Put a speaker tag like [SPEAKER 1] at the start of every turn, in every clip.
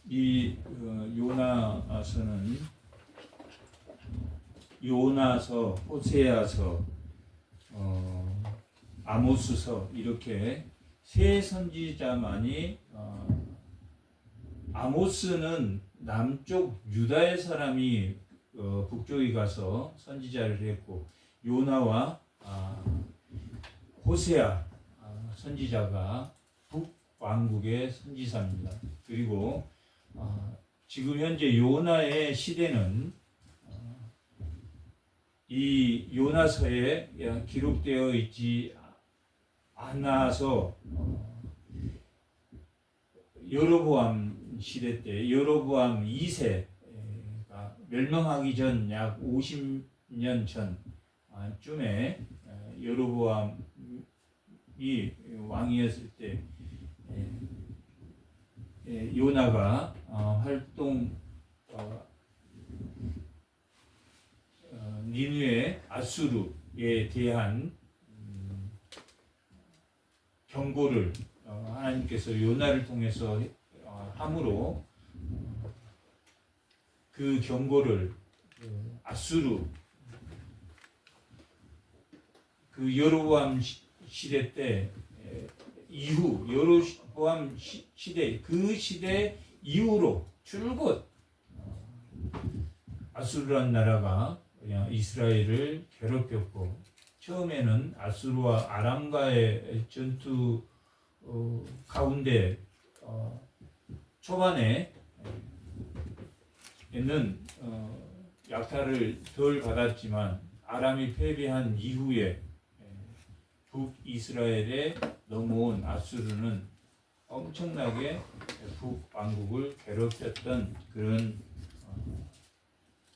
[SPEAKER 1] 이 요나서는 요나서, 호세아서, 아모스서 이렇게 세 선지자만이 아모스는 남쪽 유다의 사람이 북쪽에 가서 선지자를 했고 요나와 호세아 선지자가 북왕국의 선지자입니다. 그리고 지금 현재 요나의 시대는 이 요나서에 기록되어 있지 않아서 여로보암 시대 때 여로보암 2세가 멸망하기 전 약 50년 전쯤에 여로보암이 왕이었을 때 요나가 니느웨 아수르에 대한 경고를 하나님께서 요나를 통해서 함으로 그 경고를 아수르 그 여로보암 시대 때 이후 여로보암 시대 그 시대 이후로 줄곧 아수르라는 나라가 그냥 이스라엘을 괴롭혔고 처음에는 아수르와 아람과의 전투 가운데 초반에는 약탈을 덜 받았지만 아람이 패배한 이후에 북이스라엘에 넘어온 아수르는 엄청나게 북왕국을 괴롭혔던 그런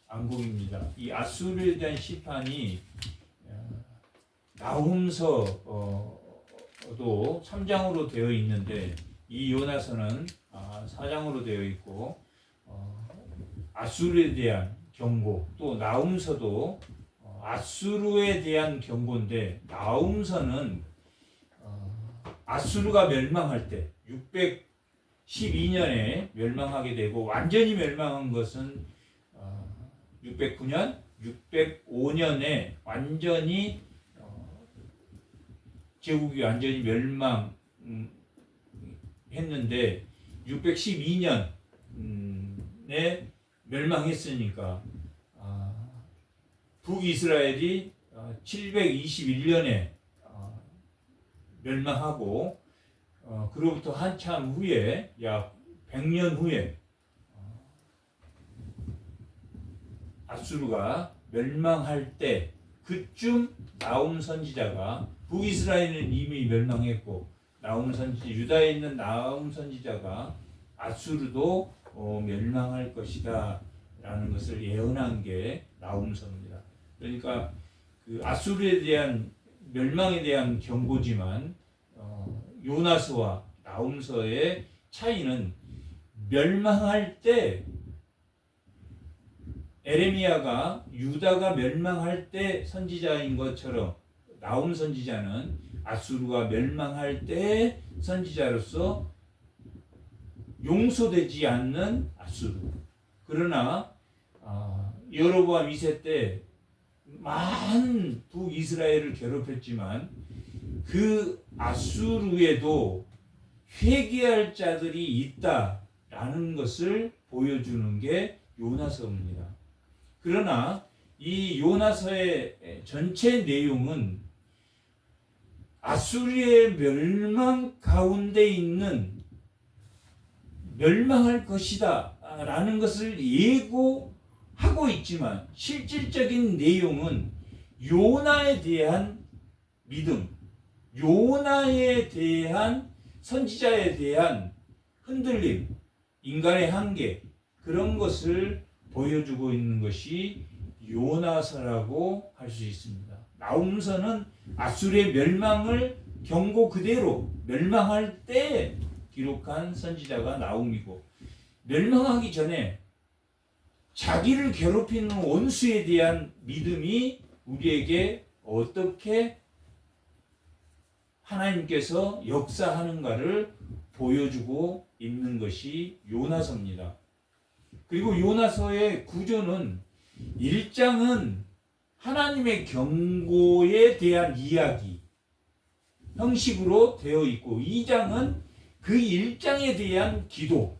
[SPEAKER 1] 왕국입니다. 이 아수르에 대한 시판이 나훔서도 3장으로 되어 있는데 이 요나서는 4장으로 되어 있고 아수르에 대한 경고 또 나훔서도 아수르에 대한 경고인데 나훔서는 아수르가 멸망할 때 612년에 멸망하게 되고 완전히 멸망한 것은 609년, 605년에 완전히 제국이 완전히 멸망했는데 612년에 멸망했으니까 북이스라엘이 721년에 멸망하고 그로부터 한참 후에 약 100년 후에 아수르가 멸망할 때 그쯤 나훔 선지자가 북이스라엘은 이미 멸망했고 나훔 선지자 유다에 있는 나훔 선지자가 아수르도 멸망할 것이다 라는 것을 예언한 게 나훔서입니다. 그러니까 그 아수르에 대한 멸망에 대한 경고지만 요나서와 나훔서의 차이는 멸망할 때 에레미야가 유다가 멸망할 때 선지자인 것처럼 나훔 선지자는 아수르가 멸망할 때 선지자로서 용서되지 않는 아수르. 그러나 여로보암 2세 때 많은 북이스라엘을 괴롭혔지만 그 아수르에도 회개할 자들이 있다라는 것을 보여주는 게 요나서입니다. 그러나 이 요나서의 전체 내용은 아수르의 멸망 가운데 있는 멸망할 것이다 라는 것을 예고하고 있지만 실질적인 내용은 요나에 대한 믿음, 요나에 대한 선지자에 대한 흔들림, 인간의 한계 그런 것을 보여주고 있는 것이 요나서라고 할 수 있습니다. 나훔서는 아수르의 멸망을 경고 그대로 멸망할 때 기록한 선지자가 나훔이고 멸망하기 전에 자기를 괴롭히는 원수에 대한 믿음이 우리에게 어떻게 하나님께서 역사하는가를 보여주고 있는 것이 요나서입니다. 그리고 요나서의 구조는 1장은 하나님의 경고에 대한 이야기 형식으로 되어 있고 2장은 그 1장에 대한 기도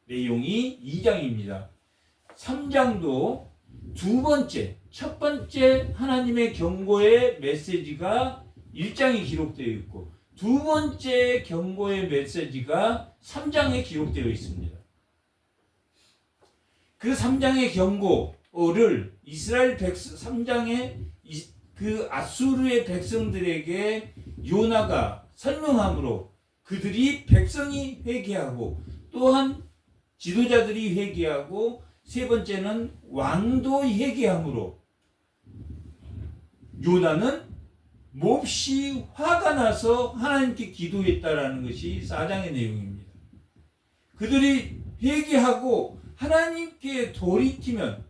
[SPEAKER 1] 내용이 2장입니다. 3장도 첫 번째 하나님의 경고의 메시지가 1장에 기록되어 있고 두 번째 경고의 메시지가 3장에 기록되어 있습니다. 그 3장의 경고를 이스라엘 3장의 그 아수르의 백성들에게 요나가 설명함으로 그들이 백성이 회개하고 또한 지도자들이 회개하고 세 번째는 왕도 회개함으로 요나는 몹시 화가 나서 하나님께 기도했다라는 것이 4장의 내용입니다. 그들이 회개하고 하나님께 돌이키면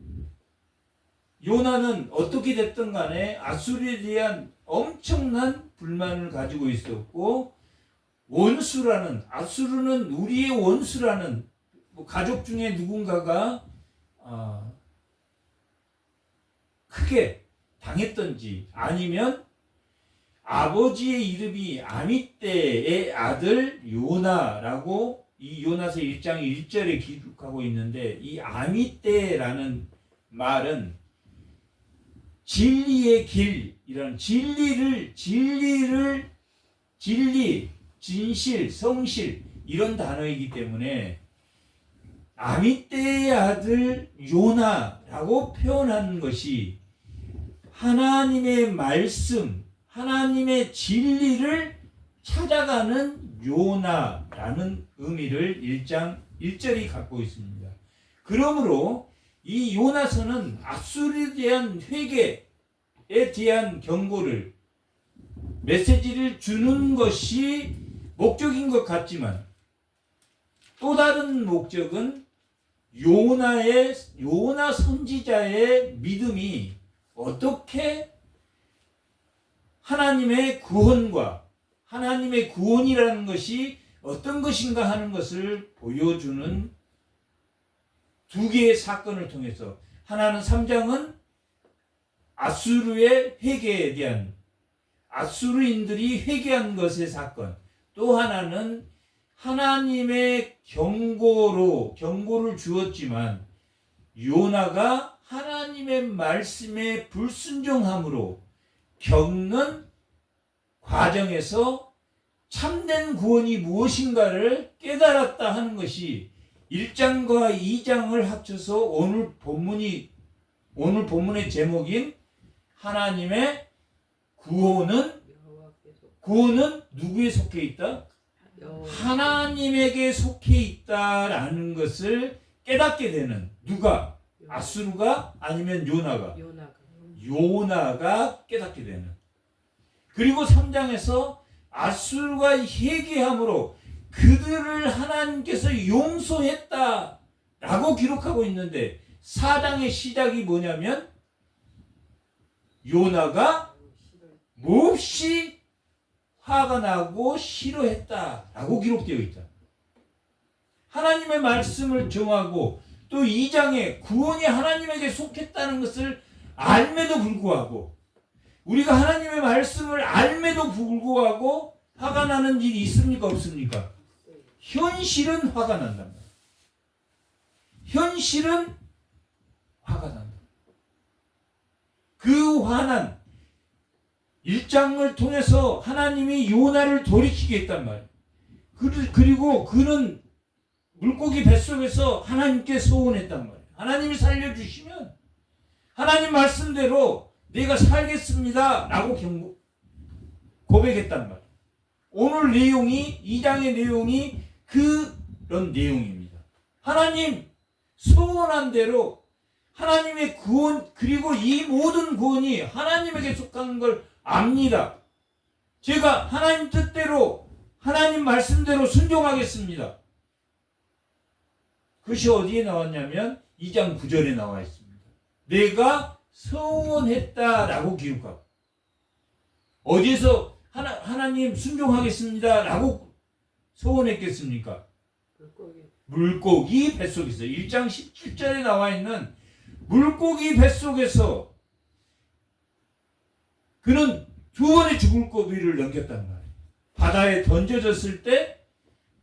[SPEAKER 1] 요나는 어떻게 됐든 간에 아수르에 대한 엄청난 불만을 가지고 있었고 아수르는 우리의 원수라는 가족 중에 누군가가 크게 당했던지 아니면 아버지의 이름이 아미떼의 아들 요나라고 이 요나서 1장 1절에 기록하고 있는데 이 아미떼라는 말은 진리의 길이라는 진리, 진실, 성실 이런 단어이기 때문에 아미떼의 아들 요나라고 표현하는 것이 하나님의 말씀, 하나님의 진리를 찾아가는 요나라는 의미를 1장 1절이 갖고 있습니다. 그러므로 이 요나서는 아수르에 대한 회개에 대한 경고를 메시지를 주는 것이 목적인 것 같지만 또 다른 목적은 요나 선지자의 믿음이 어떻게 하나님의 구원과 하나님의 구원이라는 것이 어떤 것인가 하는 것을 보여주는 두 개의 사건을 통해서 하나는 3장은 아수르의 회개에 대한 아수르인들이 회개한 것의 사건, 또 하나는 하나님의 경고를 주었지만 요나가 하나님의 말씀에 불순종함으로 겪는 과정에서 참된 구원이 무엇인가를 깨달았다 하는 것이 1장과 2장을 합쳐서 오늘 본문의 제목인 하나님의 구원은 누구에 속해 있다? 하나님에게 속해 있다라는 것을 깨닫게 되는 누가? 아수르가 아니면 요나가 깨닫게 되는. 그리고 3장에서 아수르가 회개함으로 그들을 하나님께서 용서했다라고 기록하고 있는데 4장의 시작이 뭐냐면 요나가 몹시 화가 나고 싫어했다라고 기록되어 있다. 하나님의 말씀을 정하고 또 2장에 구원이 하나님에게 속했다는 것을 알매도 불구하고 우리가 하나님의 말씀을 알매도 불구하고 화가 나는 일이 있습니까? 없습니까? 현실은 화가 난단 말이에요. 현실은 화가 난다. 그 화난 1장을 통해서 하나님이 요나를 돌이키게 했단 말이에요. 그리고 그는 물고기 뱃속에서 하나님께 소원했단 말이에요. 하나님이 살려주시면 하나님 말씀대로 내가 살겠습니다 라고 고백했단 말이에요. 오늘 내용이 2장의 내용이 그런 내용입니다. 하나님 소원한 대로 하나님의 구원 그리고 이 모든 구원이 하나님에게 속한 걸 압니다. 제가 하나님 뜻대로 하나님 말씀대로 순종하겠습니다. 그것이 어디에 나왔냐면 2장 9절에 나와 있습니다. 내가 서원했다라고 기록하고 어디에서 하나님 순종하겠습니다 라고 소원했겠습니까?
[SPEAKER 2] 물고기.
[SPEAKER 1] 물고기 뱃속에서 1장 17절에 나와 있는 물고기 뱃속에서 그는 두 번의 죽을 고비를 넘겼단 말이에요. 바다에 던져졌을 때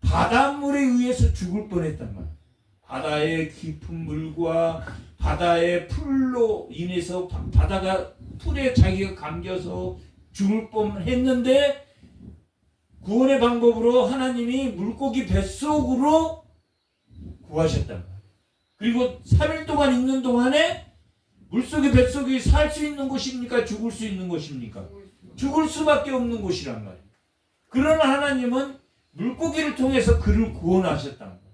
[SPEAKER 1] 바닷물에 의해서 죽을 뻔했단 말이에요. 바다의 깊은 물과 바다의 풀로 인해서 바다가 풀에 자기가 감겨서 죽을 뻔했는데 구원의 방법으로 하나님이 물고기 뱃속으로 구하셨단 말이에요. 그리고 3일 동안 있는 동안에 물속의 뱃속이 살 수 있는 곳입니까? 죽을 수 있는 곳입니까? 죽을 수밖에 없는 곳이란 말이에요. 그러나 하나님은 물고기를 통해서 그를 구원하셨단 말이에요.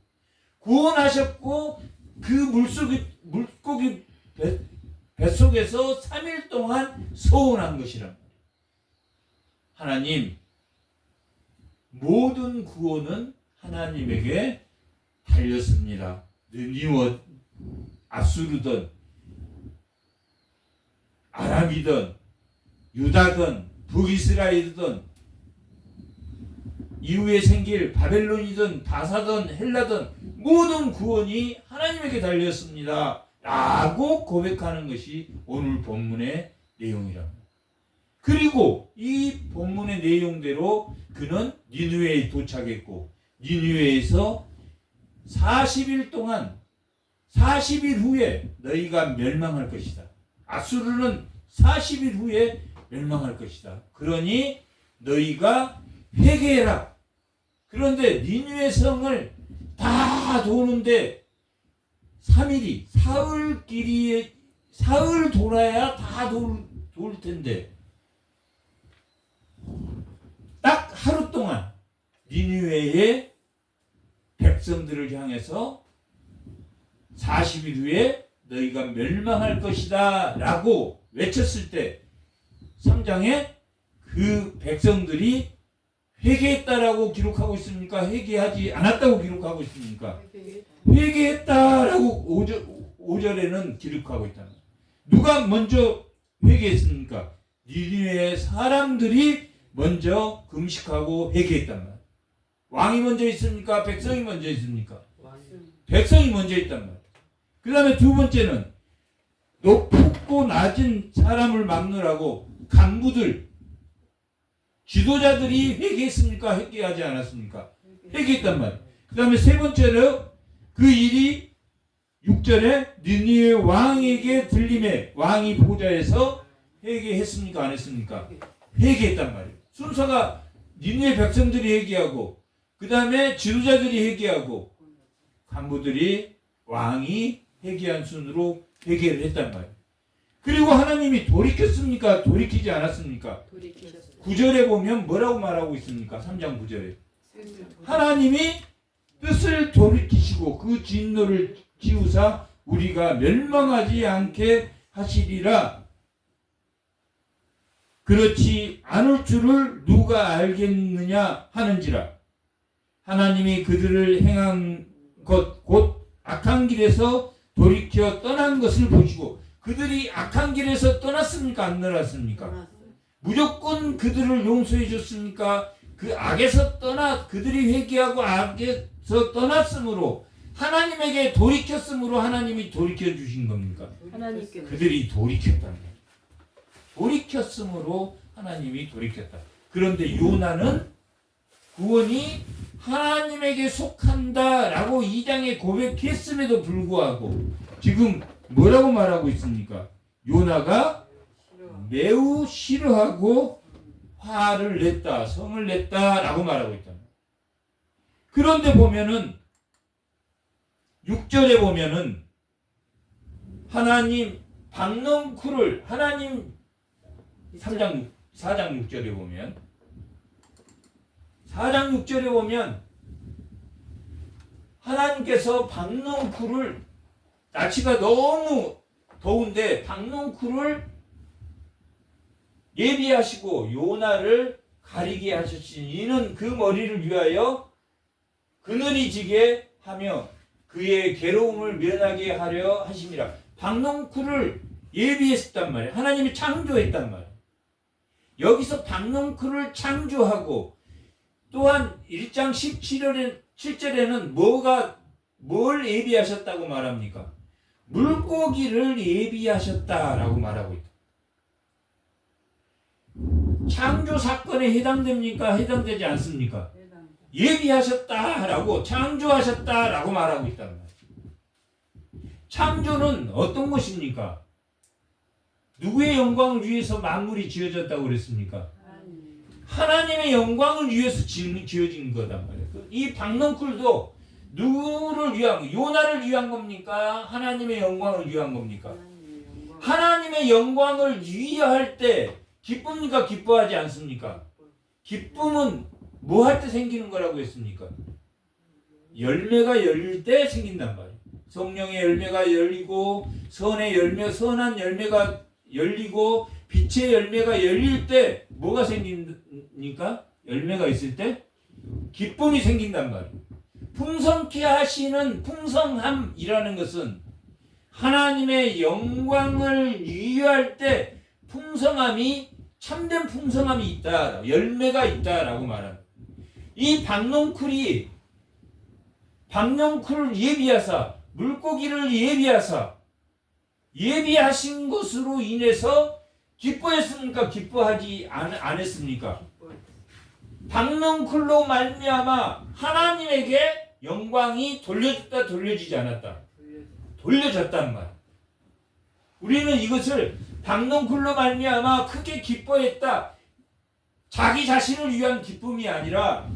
[SPEAKER 1] 구원하셨고 그 물고기 뱃속에서 3일 동안 서원한 것이란 말이에요. 하나님, 모든 구원은 하나님에게 달렸습니다. 느니워, 아수르든 아람이든 유다든 북이스라엘이든 이후에 생길 바벨론이든 바사든 헬라든 모든 구원이 하나님에게 달렸습니다 라고 고백하는 것이 오늘 본문의 내용이랍니다. 그리고 이 본문의 내용대로 그는 니느웨에 도착했고 니느웨에서 40일 동안 40일 후에 너희가 멸망할 것이다. 아수르는 40일 후에 멸망할 것이다. 그러니 너희가 회개해라. 그런데 니느웨 성을 다 도는데 3일이 사흘 돌아야 다 돌 텐데 딱 하루 동안 니느웨의 백성들을 향해서 40일 후에 너희가 멸망할 것이다 라고 외쳤을 때 3장에 그 백성들이 회개했다라고 기록하고 있습니까? 회개하지 않았다고 기록하고 있습니까? 회개했다라고 5절에는 기록하고 있다. 누가 먼저 회개했습니까? 니느웨의 사람들이 먼저 금식하고 회개했단 말이에요. 왕이 먼저 있습니까? 백성이 먼저 있습니까? 백성이 먼저 있단 말이에요. 그 다음에 두 번째는 높고 낮은 사람을 막느라고 간부들, 지도자들이 회개했습니까? 회개하지 않았습니까? 회개했단 말이에요. 그 다음에 세 번째로 그 일이 6절에 니느웨 왕에게 들림에 왕이 보좌에서 회개했습니까? 안 했습니까? 회개했단 말이에요. 순서가 니느웨 백성들이 회개하고 그 다음에 지도자들이 회개하고 간부들이 왕이 회개한 순으로 회개를 했단 말이에요. 그리고 하나님이 돌이켰습니까? 돌이키지 않았습니까? 9절에 보면 뭐라고 말하고 있습니까? 3장 9절에 하나님이 뜻을 돌이키시고 그 진노를 지우사 우리가 멸망하지 않게 하시리라. 그렇지 않을 줄을 누가 알겠느냐 하는지라. 하나님이 그들을 행한 것 곧 악한 길에서 돌이켜 떠난 것을 보시고 그들이 악한 길에서 떠났습니까? 안 떠났습니까? 무조건 그들을 용서해 줬습니까? 그 악에서 그들이 회개하고 악에서 떠났으므로 하나님에게 돌이켰으므로 하나님이 돌이켜 주신 겁니까?
[SPEAKER 2] 하나님께
[SPEAKER 1] 그들이 돌이켰다는 거예요. 돌이켰으므로 하나님이 돌이켰다. 그런데 요나는 구원이 하나님에게 속한다라고 2장에 고백했음에도 불구하고 지금 뭐라고 말하고 있습니까? 요나가 매우 싫어하고 화를 냈다, 성을 냈다라고 말하고 있다. 그런데 보면은 6절에 보면은 하나님 박넝쿨을 하나님 4장 6절에 보면 4장 6절에 보면 하나님께서 박넝쿨을 날씨가 너무 더운데 박넝쿨을 예비하시고 요나를 가리게 하셨으니 이는 그 머리를 위하여 그늘이 지게 하며 그의 괴로움을 면하게 하려 하심이라. 박넝쿨을 예비했단 말이에요. 하나님이 창조했단 말이에요. 여기서 박넝쿨을 창조하고 또한 1장 17절에는 뭘 예비하셨다고 말합니까? 물고기를 예비하셨다라고 말하고 있다. 창조 사건에 해당됩니까? 해당되지 않습니까? 예비하셨다라고, 창조하셨다라고 말하고 있단 말이에요. 창조는 어떤 것입니까? 누구의 영광을 위해서 만물이 지어졌다고 그랬습니까? 하나님의 영광을 위해서 지어진 거단 말이에요. 이 박넝쿨도 누구를 위한, 요나를 위한 겁니까? 하나님의 영광을 위한 겁니까? 하나님의 영광을 위할 때 기쁩니까? 기뻐하지 않습니까? 기쁨은 뭐 할 때 생기는 거라고 했습니까? 열매가 열릴 때 생긴단 말이에요. 성령의 열매가 열리고 선한 열매가 열리고 빛의 열매가 열릴 때 뭐가 생깁니까? 열매가 있을 때 기쁨이 생긴단 말이에요. 풍성케 하시는 풍성함이라는 것은 하나님의 영광을 위할 때 풍성함이, 참된 풍성함이 있다, 열매가 있다라고 말합니다. 이 박넝쿨을 예비하사, 물고기를 예비하신 것으로 인해서 기뻐했습니까? 기뻐하지 않았습니까? 박넝쿨로 말미암아 하나님에게 영광이 돌려졌다, 돌려지지 않았다? 돌려졌단 말. 우리는 이것을 박넝쿨로 말미암아 크게 기뻐했다, 자기 자신을 위한 기쁨이 아니라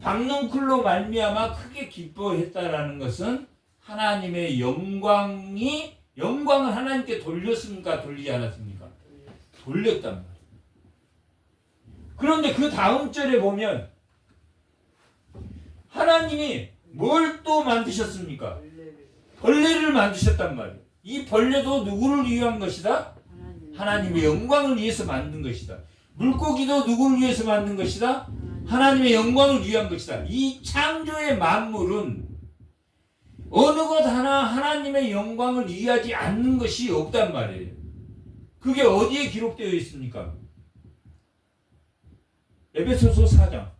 [SPEAKER 1] 박넝쿨로 말미암아 크게 기뻐했다라는 것은 하나님의 영광을 하나님께 돌렸습니까? 돌리지 않았습니까? 돌렸단 말이에요. 그런데 그 다음 절에 보면 하나님이 뭘 또 만드셨습니까? 벌레를 만드셨단 말이에요. 이 벌레도 누구를 위한 것이다? 하나님의 영광을 위해서 만든 것이다. 물고기도 누구를 위해서 만든 것이다? 하나님의 영광을 위한 것이다. 이 창조의 만물은 어느 것 하나 하나님의 영광을 위하지 않는 것이 없단 말이에요. 그게 어디에 기록되어 있습니까? 에베소서 4장.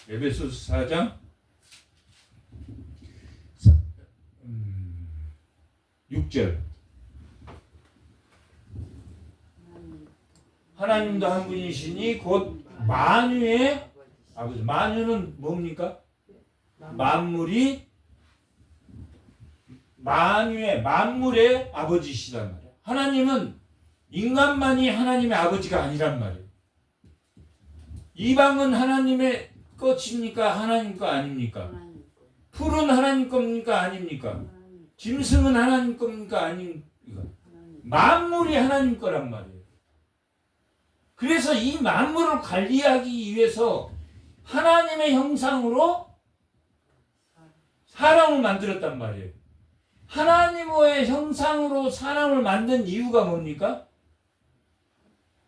[SPEAKER 1] 에베소서 4장 6절. 하나님도 한 분이시니 곧 만유의 아버지. 만유는 뭡니까? 만물의 만물의 아버지시단 말이에요. 하나님은 인간만이 하나님의 아버지가 아니란 말이에요. 이방은 하나님의 것입니까? 하나님 거 아닙니까? 풀은 하나님 겁니까? 아닙니까? 짐승은 하나님 겁니까? 아닙니까? 만물이 하나님 거란 말이에요. 그래서 이 만물을 관리하기 위해서 하나님의 형상으로 사람을 만들었단 말이에요. 하나님의 형상으로 사람을 만든 이유가 뭡니까?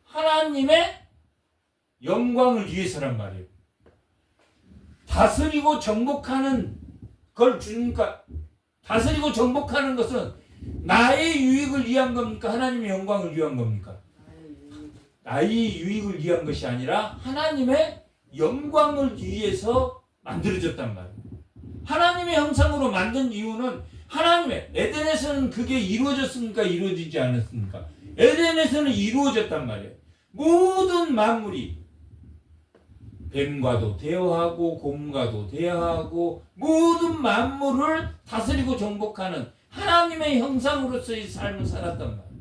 [SPEAKER 1] 하나님의 영광을 위해서란 말이에요. 다스리고 정복하는 걸 주니까, 다스리고 정복하는 것은 나의 유익을 위한 겁니까? 하나님의 영광을 위한 겁니까? 나의 유익을 위한 것이 아니라 하나님의 영광을 위해서 만들어졌단 말이에요. 하나님의 형상으로 만든 이유는 하나님의, 에덴에서는 그게 이루어졌습니까? 이루어지지 않았습니까? 에덴에서는 이루어졌단 말이에요. 모든 만물이 뱀과도 대화하고 곰과도 대화하고 모든 만물을 다스리고 정복하는 하나님의 형상으로서의 삶을 살았단 말이에요.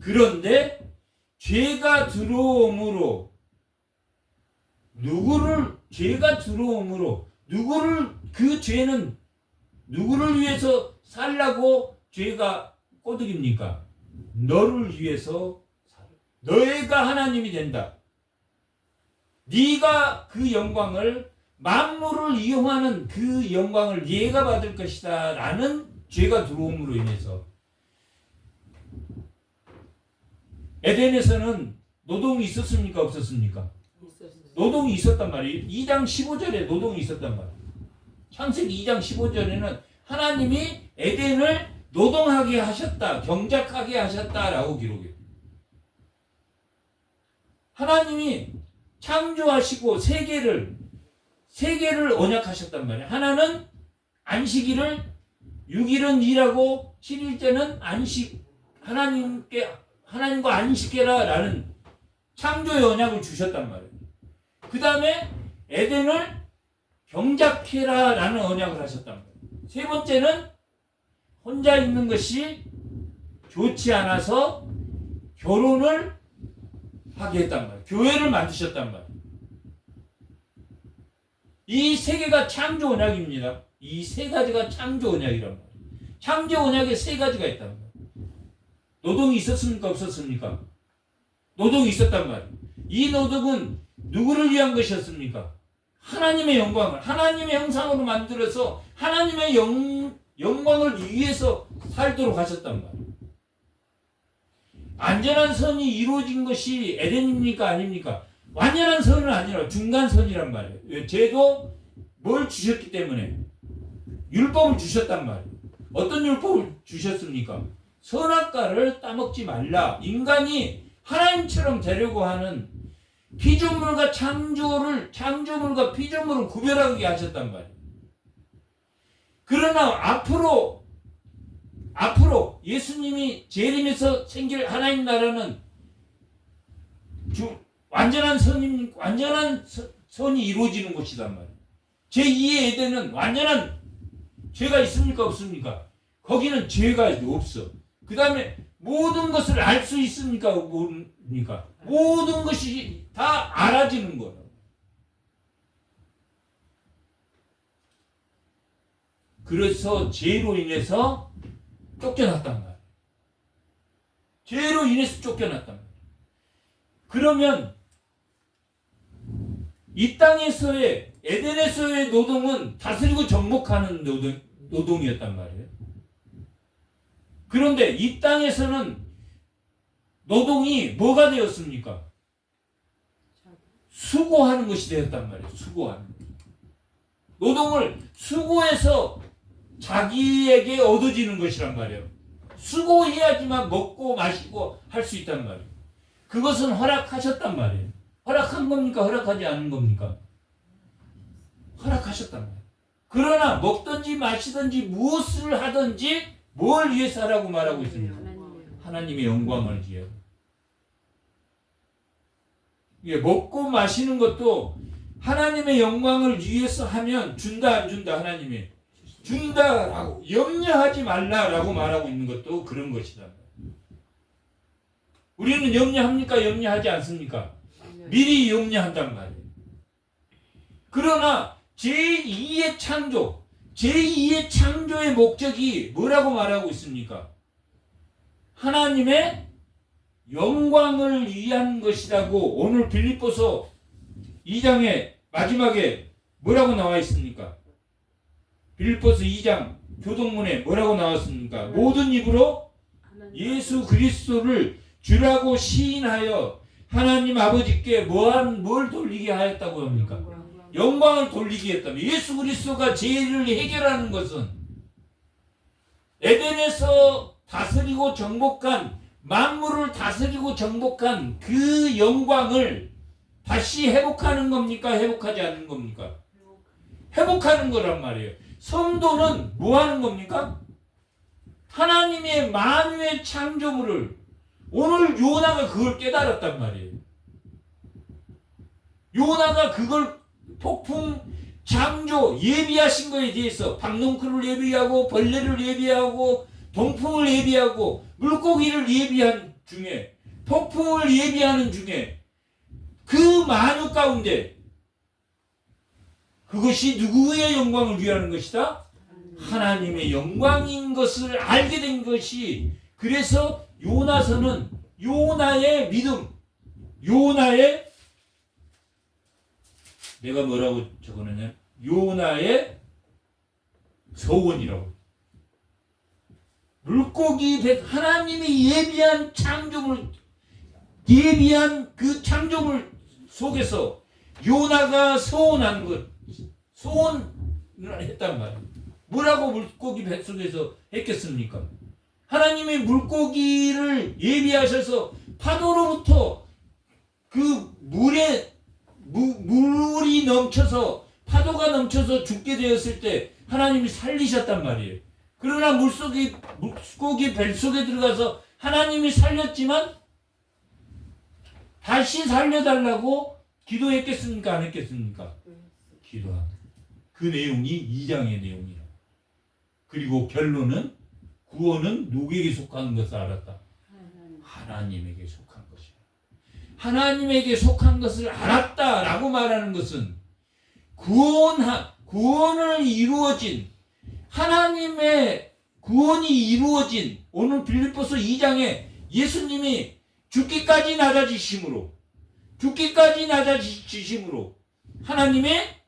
[SPEAKER 1] 그런데 죄가 들어옴으로 그 죄는 누구를 위해서 살라고 죄가 꼬드깁니까? 너를 위해서 너희가 하나님이 된다. 네가 그 영광을, 만물을 이용하는 그 영광을 네가 받을 것이다 라는 죄가 들어옴으로 인해서 에덴에서는 노동이 있었습니까? 없었습니까? 노동이 있었단 말이에요. 2장 15절에 노동이 있었단 말이에요. 창세기 2장 15절에는 하나님이 에덴을 노동하게 하셨다, 경작하게 하셨다라고 기록해요. 하나님이 창조하시고 세계를 언약하셨단 말이에요. 하나는 안식일을 6일은 일하고 7일째는 안식, 하나님과 안식해라라는 창조의 언약을 주셨단 말이에요. 그 다음에 에덴을 경작해라라는 언약을 하셨단 말이에요. 세 번째는 혼자 있는 것이 좋지 않아서 결혼을 하게 했단 말이에요. 교회를 만드셨단 말이에요. 이 세 개가 창조 언약입니다. 이 세 가지가 창조 언약이란 말이에요. 창조 언약에 세 가지가 있단 말이에요. 노동이 있었습니까? 없었습니까? 노동이 있었단 말이에요. 이 노동은 누구를 위한 것이었습니까? 하나님의 영광을, 하나님의 형상으로 만들어서 하나님의 영광을 위해서 살도록 하셨단 말이에요. 완전한 선이 이루어진 것이 에덴입니까? 아닙니까? 완전한 선은 아니라 중간선이란 말이에요. 왜? 죄도 뭘 주셨기 때문에 율법을 주셨단 말이에요. 어떤 율법을 주셨습니까? 선악과를 따먹지 말라. 인간이 하나님처럼 되려고 하는 피조물과 창조물과 피조물을 구별하게 하셨단 말이에요. 그러나 앞으로 예수님이 재림해서 생길 하나님 나라는 완전한 선이 이루어지는 곳이단 말이에요. 제2의 에덴은 완전한 죄가 있습니까? 없습니까? 거기는 죄가 없어. 그 다음에 모든 것을 알 수 있습니까? 뭡니까? 모든 것이 다 알아지는 거예요. 그래서 죄로 인해서 쫓겨났단 말이에요. 죄로 인해서 쫓겨났단 말이에요. 그러면 이 땅에서의 에덴에서의 노동은 다스리고 정복하는 노동이었단 말이에요. 그런데 이 땅에서는 노동이 뭐가 되었습니까? 수고하는 것이 되었단 말이에요. 수고하는 것. 노동을 수고해서 자기에게 얻어지는 것이란 말이에요. 수고해야지만 먹고 마시고 할 수 있단 말이에요. 그것은 허락하셨단 말이에요. 허락한 겁니까? 허락하지 않은 겁니까? 허락하셨단 말이에요. 그러나 먹든지 마시든지 무엇을 하든지 뭘 위해서 하라고 말하고 있습니까? 하나님의 영광을 위해. 먹고 마시는 것도 하나님의 영광을 위해서 하면 준다 안 준다 하나님이 준다라고 염려하지 말라라고 말하고 있는 것도 그런 것이다. 우리는 염려합니까? 염려하지 않습니까? 미리 염려한단 말이에요. 그러나 제2의 창조의 목적이 뭐라고 말하고 있습니까? 하나님의 영광을 위한 것이라고 오늘 빌립보서 2장의 마지막에 뭐라고 나와 있습니까? 빌립보서 2장 교동문에 뭐라고 나왔습니까? 모든 입으로 예수 그리스도를 주라고 시인하여 하나님 아버지께 뭘 돌리게 하였다고 합니까? 영광을 돌리게 했다면 예수 그리스도가 죄를 해결하는 것은 에덴에서 다스리고 정복한 만물을 다스리고 정복한 그 영광을 다시 회복하는 겁니까? 회복하지 않는 겁니까? 회복하는 거란 말이에요. 성도는 뭐 하는 겁니까? 하나님의 만유의 창조물을 오늘 요나가 그걸 깨달았단 말이에요. 요나가 그걸 폭풍 창조 예비하신 거에 대해서 박농크를 예비하고 벌레를 예비하고 동풍을 예비하고 물고기를 예비한 중에 폭풍을 예비하는 중에 그 만유 가운데 그것이 누구의 영광을 위하는 것이다? 하나님의 영광인 것을 알게 된 것이 그래서 요나서는 요나의 믿음, 요나의 내가 뭐라고 적어놨냐? 요나의 소원이라고. 물고기 하나님이 예비한 그 창조물 속에서 요나가 서운한 것, 소원을 했단 말이에요. 뭐라고 물고기 뱃속에서 했겠습니까? 하나님이 물고기를 예비하셔서 파도로부터 그 물이 넘쳐서 파도가 넘쳐서 죽게 되었을 때 하나님이 살리셨단 말이에요. 그러나 물고기 뱃속에 들어가서 하나님이 살렸지만 다시 살려달라고 기도했겠습니까? 안 했겠습니까? 기도합니다. 그 내용이 2장의 내용이라. 그리고 결론은 구원은 누구에게 속하는 것을 알았다. 하나님에게 속한 것이야. 하나님에게 속한 것을 알았다라고 말하는 것은 구원을 이루어진 하나님의 구원이 이루어진 오늘 빌립보서 2장에 예수님이 죽기까지 낮아지심으로 하나님의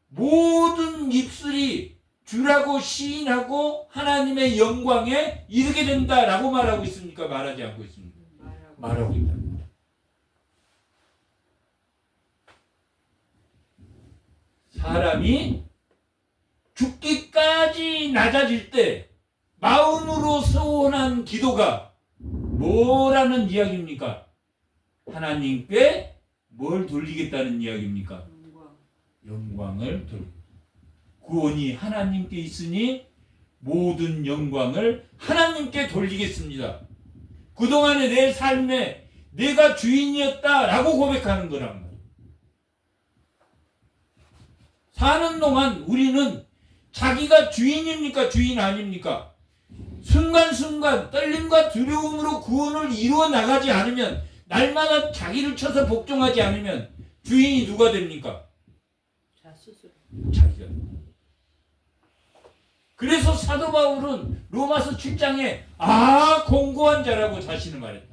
[SPEAKER 1] 모든 입술이 주라고 시인하고 하나님의 영광에 이르게 된다라고 말하고 있습니까? 말하지 않고 있습니까? 말하고 있다. 사람이 죽기까지 낮아질 때 마음으로 소원한 기도가 뭐라는 이야기입니까? 하나님께 뭘 돌리겠다는 이야기입니까? 영광을 돌리겠다. 구원이 하나님께 있으니 모든 영광을 하나님께 돌리겠습니다. 그동안의 내 삶에 내가 주인이었다라고 고백하는 거란 말이에요. 사는 동안 우리는 자기가 주인입니까? 주인 아닙니까? 순간순간 떨림과 두려움으로 구원을 이루어 나가지 않으면, 날마다 자기를 쳐서 복종하지 않으면 주인이 누가 됩니까? 자기가. 그래서 사도 바울은 로마서 7장에 공고한 자라고 자신을 말했다.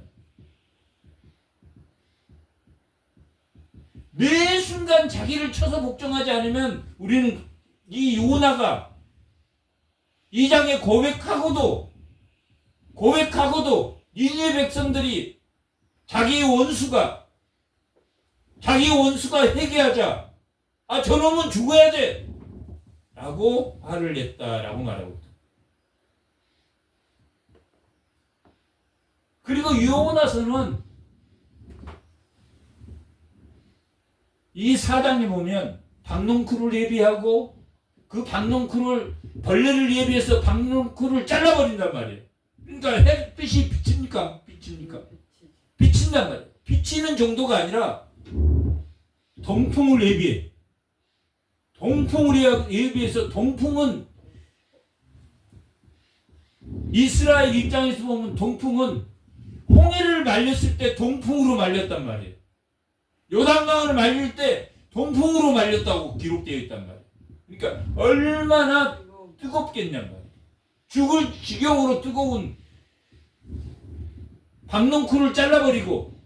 [SPEAKER 1] 매 순간 자기를 쳐서 복종하지 않으면 우리는 이 요나가 2장에 고백하고도 니느웨 백성들이 자기 원수가 회개하자, 저놈은 죽어야 돼 라고 화를 냈다라고 말하고 있다. 그리고 요나서는 이 4장에 보면 박농쿨을 예비하고 그 벌레를 예비해서 박농쿨을 잘라버린단 말이에요. 그러니까 햇빛이 비칩니까? 비친단 말이에요. 비치는 정도가 아니라 동풍을 예비해. 동풍을 예비해서, 동풍은 이스라엘 입장에서 보면 동풍은 홍해를 말렸을 때 동풍으로 말렸단 말이에요. 요단강을 말릴 때 동풍으로 말렸다고 기록되어 있단 말이에요. 그러니까 얼마나 뜨겁겠냔 말이에요. 죽을 지경으로 뜨거운 박농쿨을 잘라버리고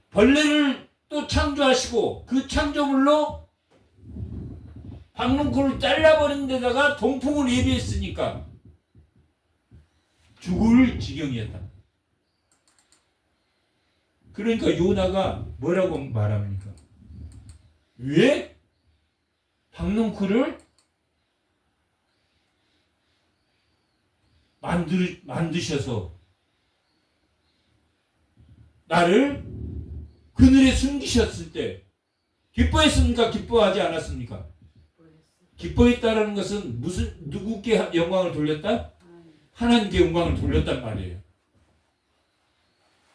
[SPEAKER 1] 벌레를 또 창조하시고 그 창조물로 박농쿨을 잘라버린 데다가 동풍을 예비했으니까 죽을 지경이었다. 그러니까 요나가 뭐라고 말합니까? 왜 박농쿨을 만드셔서 나를 그늘에 숨기셨을 때 기뻐했습니까? 기뻐하지 않았습니까? 기뻐했다라는 것은 누구께 영광을 돌렸다? 하나님께 영광을 돌렸단 말이에요.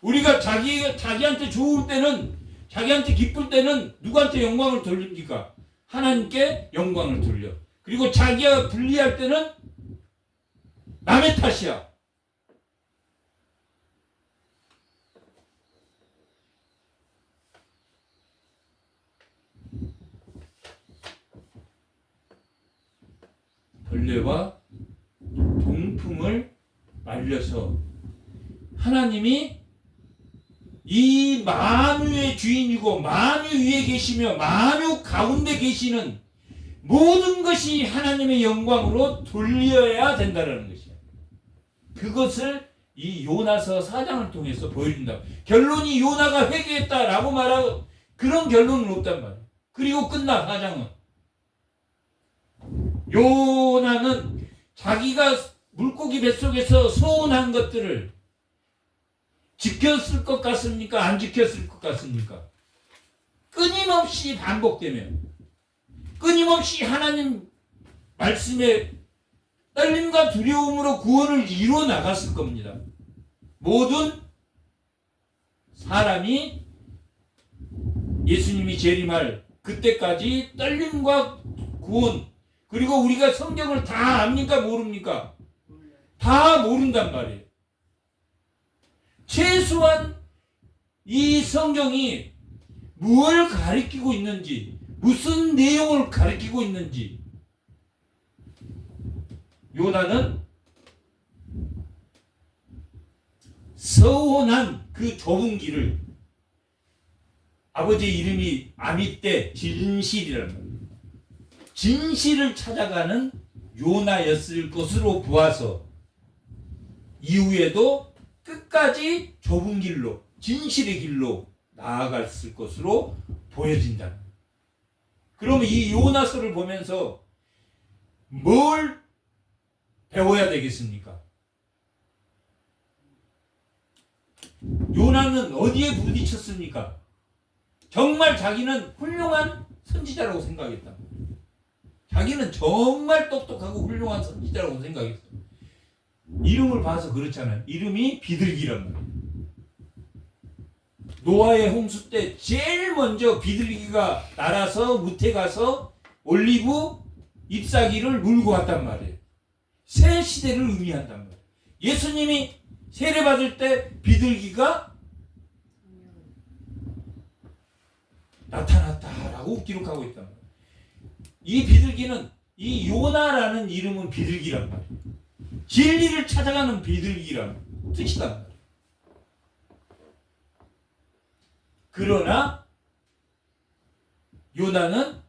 [SPEAKER 1] 우리가 자기한테 좋을 때는, 자기한테 기쁠 때는 누구한테 영광을 돌립니까? 하나님께 영광을 돌려. 그리고 자기가 불리할 때는 남의 탓이야. 벌레와 동풍을 말려서 하나님이 이 만유의 주인이고 만유 위에 계시며 만유 가운데 계시는 모든 것이 하나님의 영광으로 돌려야 된다는 것이야. 그것을 이 요나서 4장을 통해서 보여준다. 결론이 요나가 회개했다라고 말하고 그런 결론은 없단 말이에요. 그리고 끝나 사장은. 요나는 자기가 물고기 뱃속에서 소원한 것들을 지켰을 것 같습니까? 안 지켰을 것 같습니까? 끊임없이 반복되며 끊임없이 하나님 말씀에 떨림과 두려움으로 구원을 이루어 나갔을 겁니다. 모든 사람이 예수님이 재림할 그때까지 떨림과 구원, 그리고 우리가 성경을 다 압니까? 모릅니까? 다 모른단 말이에요. 최소한 이 성경이 무엇을 가리키고 있는지, 무슨 내용을 가리키고 있는지, 요나는 서원한 그 좁은 길을, 아버지의 이름이 아미떼 진실이라는 거예요. 진실을 찾아가는 요나였을 것으로 보아서 이후에도 끝까지 좁은 길로, 진실의 길로 나아갔을 것으로 보여진다. 그러면 이 요나서를 보면서 뭘 배워야 되겠습니까? 요나는 어디에 부딪혔습니까? 정말 자기는 훌륭한 선지자라고 생각했다. 자기는 정말 똑똑하고 훌륭한 선지자라고 생각했어. 이름을 봐서 그렇잖아요. 이름이 비둘기란 말이에요. 노아의 홍수 때 제일 먼저 비둘기가 날아서 무태 가서 올리브 잎사귀를 물고 왔단 말이에요. 새 시대를 의미한단 말이에요. 예수님이 세례받을 때 비둘기가 나타났다라고 기록하고 있단 말이에요. 이 비둘기는, 이 요나라는 이름은 비둘기란 말이에요. 진리를 찾아가는 비둘기란 뜻이란 말이에요. 그러나 요나는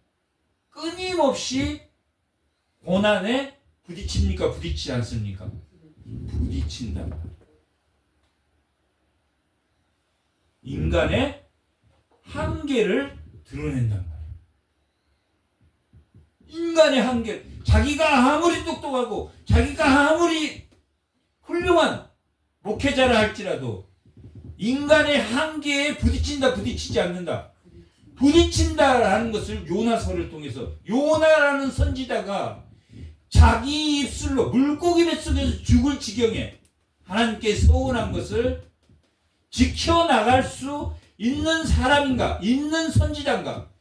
[SPEAKER 1] 끊임없이 고난에 부딪힙니까? 부딪히지 않습니까? 부딪힌단 말이에요. 인간의 한계를 드러낸단 말이에요. 인간의 한계, 자기가 아무리 똑똑하고 자기가 아무리 훌륭한 목회자라 할지라도 인간의 한계에 부딪힌다, 부딪히지 않는다. 부딪힌다라는 것을 요나서를 통해서, 요나라는 선지자가 자기 입술로 물고기 뱃속에서 죽을 지경에 하나님께 서운한 것을 지켜나갈 수 있는 사람인가, 있는 선지자인가,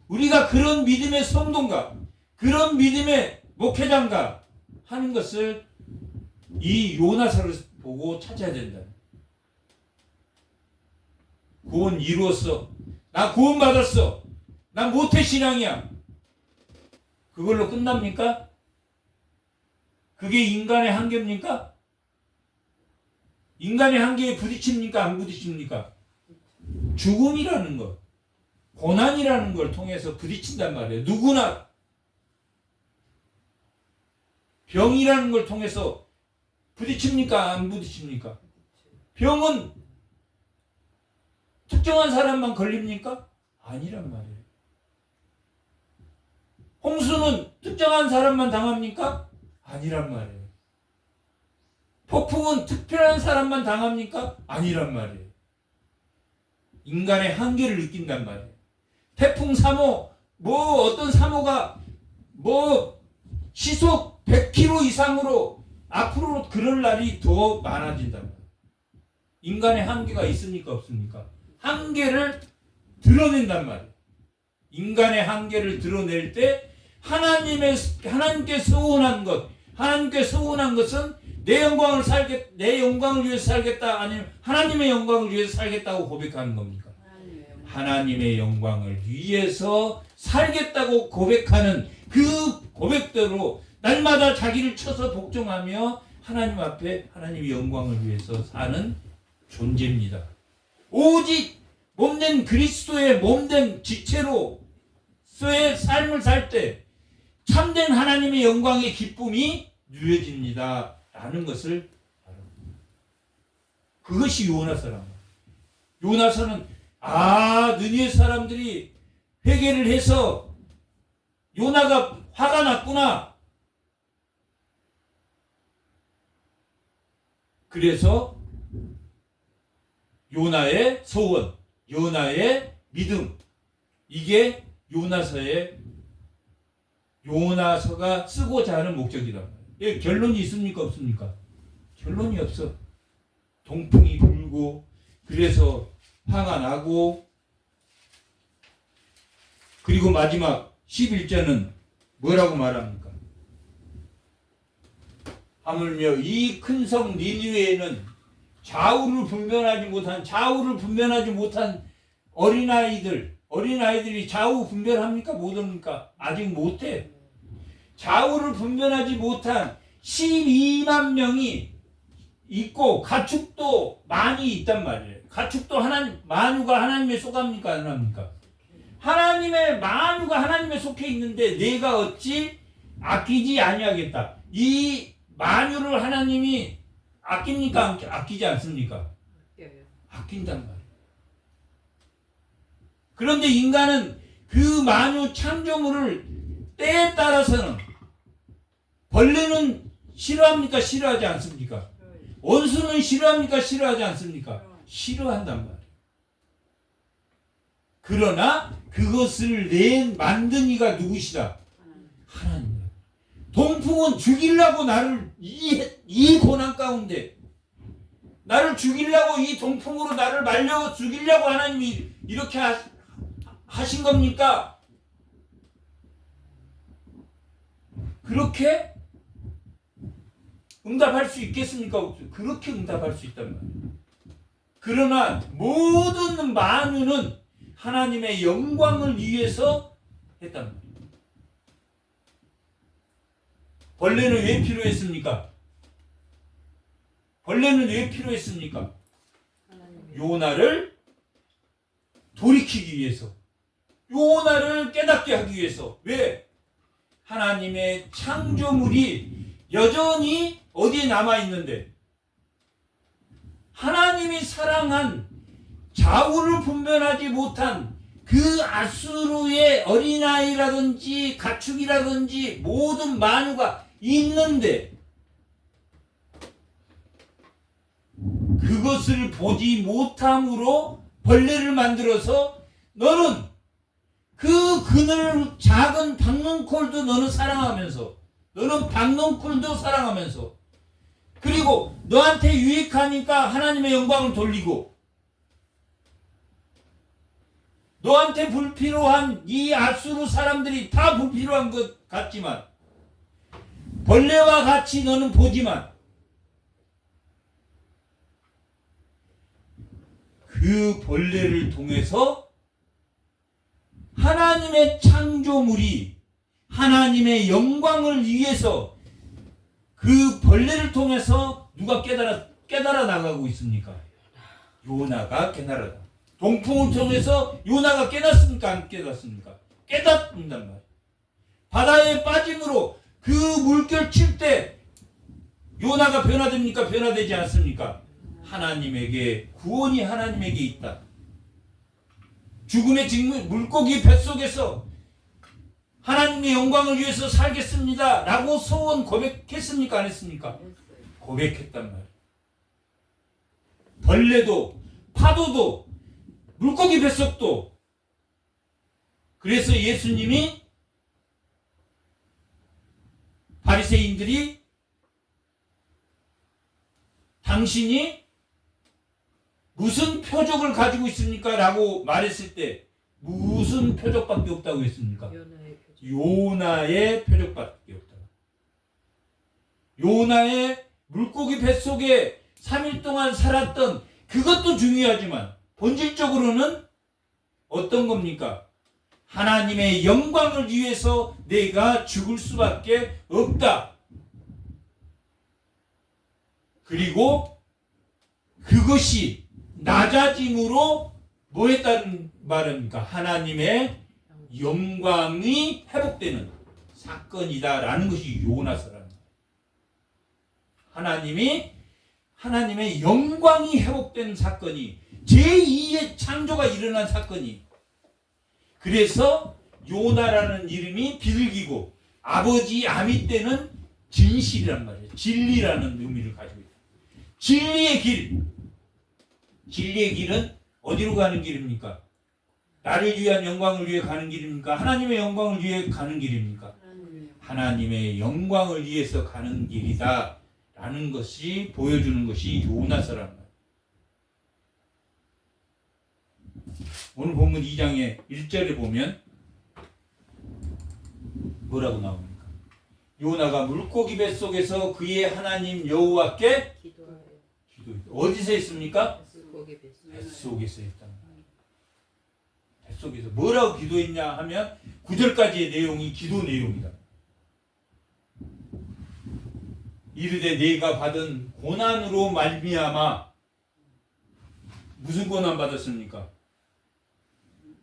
[SPEAKER 1] 우리가 그런 믿음의 성도인가, 그런 믿음의 목회자인가 하는 것을 이 요나서를 보고 찾아야 된다. 구원 이루었어. 나 구원 받았어. 난 모태신앙이야. 그걸로 끝납니까? 그게 인간의 한계입니까? 인간의 한계에 부딪힙니까? 안 부딪힙니까? 죽음이라는 것, 고난이라는 걸 통해서 부딪힌단 말이에요. 누구나 병이라는 걸 통해서 부딪힙니까? 안 부딪힙니까? 병은 특정한 사람만 걸립니까? 아니란 말이에요. 홍수는 특정한 사람만 당합니까? 아니란 말이에요. 폭풍은 특별한 사람만 당합니까? 아니란 말이에요. 인간의 한계를 느낀단 말이에요. 태풍 3호, 어떤 3호가 시속 100km 이상으로 앞으로 그럴 날이 더 많아진단 말이에요. 인간의 한계가 있습니까? 없습니까? 한계를 드러낸단 말이에요. 인간의 한계를 드러낼 때 하나님께 서운한 것, 하나님께 서운한 것은 내 영광을 위해서 살겠다, 아니면 하나님의 영광을 위해서 살겠다고 고백하는 겁니까? 하나님의 영광을 위해서 살겠다고 고백하는 그 고백대로 날마다 자기를 쳐서 복종하며 하나님 앞에 하나님의 영광을 위해서 사는 존재입니다. 오직 몸된 그리스도의 몸된 지체로서의 삶을 살 때 참된 하나님의 영광의 기쁨이 누려집니다 라는 것을 알아요. 그것이 요나서란 말이에요. 요나서는 느니웨 사람들이 회개를 해서 요나가 화가 났구나. 그래서 요나의 소원, 요나의 믿음, 이게 요나서가 쓰고자 하는 목적이다. 결론이 있습니까? 없습니까? 결론이 없어. 동풍이 불고 그래서 화가 나고, 그리고 마지막 11절은 뭐라고 말합니까? 하물며 이 큰 성 니느웨에는 좌우를 분별하지 못한 어린아이들이 좌우 분별합니까? 못합니까? 아직 못해. 좌우를 분별하지 못한 12만 명이 있고 가축도 많이 있단 말이에요. 가축도 만유가 하나님에 속합니까? 안 합니까? 하나님의 만유가 하나님에 속해 있는데 내가 어찌 아끼지 아니하겠다. 이 만유를 하나님이 아낍니까? 아끼지 않습니까? 아낀단 말이에요. 그런데 인간은 그 만유 창조물을 때에 따라서는, 벌레는 싫어합니까? 싫어하지 않습니까? 원수는 싫어합니까? 싫어하지 않습니까? 싫어한단 말이에요. 그러나 그것을 만든 이가 누구시다? 하나님. 동풍은 죽이려고 나를 이 고난 가운데 나를 죽이려고, 이 동풍으로 나를 말려 죽이려고 하나님이 이렇게 하신 겁니까? 그렇게 응답할 수 있겠습니까? 그렇게 응답할 수 있단 말이에요. 그러나 모든 만유는 하나님의 영광을 위해서 했단 말이에요. 벌레는 왜 필요했습니까? 벌레는 왜 필요했습니까? 요나를 돌이키기 위해서, 요나를 깨닫게 하기 위해서. 왜? 하나님의 창조물이 여전히 어디에 남아있는데, 하나님이 사랑한 좌우를 분별하지 못한 그 아수르의 어린아이라든지 가축이라든지 모든 만유가 있는데, 그것을 보지 못함으로 벌레를 만들어서 너는 그 그늘 작은 박농콜도 너는 사랑하면서, 너는 박농콜도 사랑하면서, 그리고 너한테 유익하니까 하나님의 영광을 돌리고, 너한테 불필요한 이 아수르 사람들이 다 불필요한 것 같지만, 벌레와 같이 너는 보지만, 그 벌레를 통해서 하나님의 창조물이 하나님의 영광을 위해서, 그 벌레를 통해서 누가 깨달아 나가고 있습니까? 요나가 깨달아. 동풍을 통해서 요나가 깨닫습니까? 안 깨닫습니까? 깨닫는단 말이에요. 바다에 빠짐으로 그 물결 칠 때 요나가 변화됩니까? 변화되지 않습니까? 하나님에게, 구원이 하나님에게 있다. 죽음의 물고기 뱃속에서 하나님의 영광을 위해서 살겠습니다 라고 소원 고백했습니까? 안 했습니까? 고백했단 말이에요. 벌레도 파도도 물고기 뱃속도. 그래서 예수님이, 바리새인들이 당신이 무슨 표적을 가지고 있습니까? 라고 말했을 때 무슨 표적밖에 없다고 했습니까? 요나의 표적밖에 없다. 요나의 물고기 뱃속에 3일 동안 살았던 그것도 중요하지만 본질적으로는 어떤 겁니까? 하나님의 영광을 위해서 내가 죽을 수밖에 없다. 그리고 그것이 낮아짐으로 뭐 했다는 말입니까? 하나님의 영광이 회복되는 사건이다라는 것이 요나서라는 거예요. 하나님의 영광이 회복된 사건이 제2의 창조가 일어난 사건이. 그래서 요나라는 이름이 비둘기고 아버지 아미 때는 진실이란 말이에요. 진리라는 의미를 가지고 있다. 진리의 길. 진리의 길은 어디로 가는 길입니까? 나를 위한 영광을 위해 가는 길입니까? 하나님의 영광을 위해 가는 길입니까? 하나님의 영광을 위해서 가는 길이다 라는 것이 보여주는 것이 요나서란 말이에요. 오늘 본문 2장의 1절에 보면 뭐라고 나옵니까? 요나가 물고기 뱃속에서 그의 하나님 여호와께 기도했다. 어디서 했습니까? 뱃속에서 했단 말이에요. 뱃속에서 뭐라고 기도했냐 하면 9절까지의 내용이 기도 내용이다. 이르되 내가 받은 고난으로 말미암아. 무슨 고난 받았습니까?